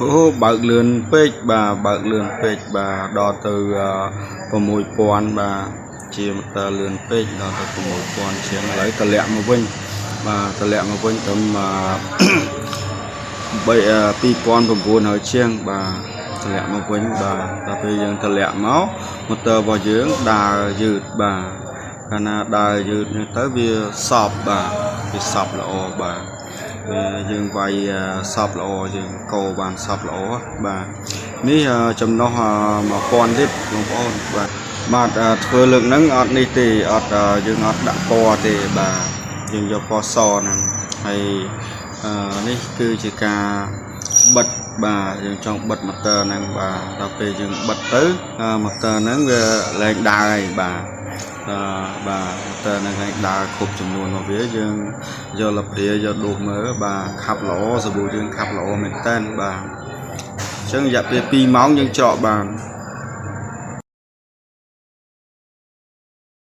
បើកលឿនពេកបាទបើកលឿនពេកបាទដល់ទៅ6000បាទជាម៉ូទ័រលឿនពេកដល់ទៅ6000ជាងឥឡូវតម្លាក់មកវិញបាទតម្លាក់មកវិញត្រឹម2900ជាងបាទតម្លាក់មកវិញបាទដល់ពេលយើងតម្លាក់មកម៉ូទ័ររបស់យើងដើរយឺតបាទកាលណាដើរយឺតទៅវាសប់បាទវាសប់ល្អបាទយើងវាយសប់ល្អយើងកោបានសប់ល្អបាទនេះចំណុះ1000លីត្របងប្អូនបាទធ្វើលើកហ្នឹងអត់នេះទេអត់យើងអត់ដាក់ពណ៌ទេបាទយើងយកពណ៌សហ្នឹងហើយនេះគឺជាការបិទបាទយើងចង់បិទម៉ូទ័រហ្នឹងបាទដល់ពេលយើងបិទទៅម៉ូទ័រហ្នឹងវាឡើងដើរហើយបាទបាទម៉ូទ័រហ្នឹងឯងដើរគ្រប់ចំនួនរបស់វាយើងយកលព្រាយកដួសមើលបាទខាប់ល្អសាប៊ូយើងខាប់ល្អមែនតើបាទអញ្ចឹងរយៈពេល2ម៉ោងយើងច្រកបាន